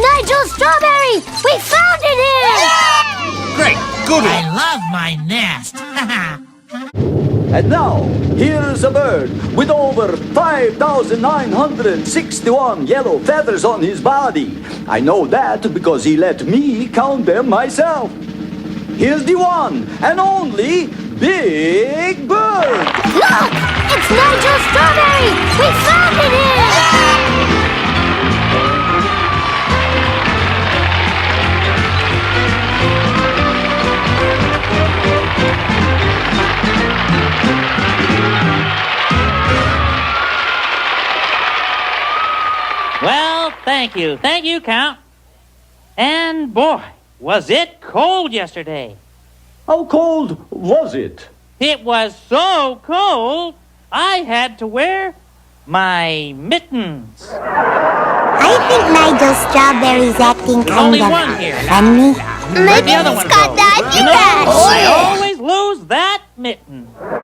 Nigel Strawberry! We found it here! Great, good I one. love my nest. And now, here's a bird with over 5,961 yellow feathers on his body. I know that because he let me count them myself. Here's the one and only Big Bird. Look! It's Nigel Strawberry! We found it here! Well, thank you. Thank you, Count. And boy, was it cold yesterday. How cold was it? It was so cold, I had to wear my mittens. I think Nigel Strawberry's acting There's only kind one of here. funny. Where'd the other one got go? that. You know, I always lose that mitten.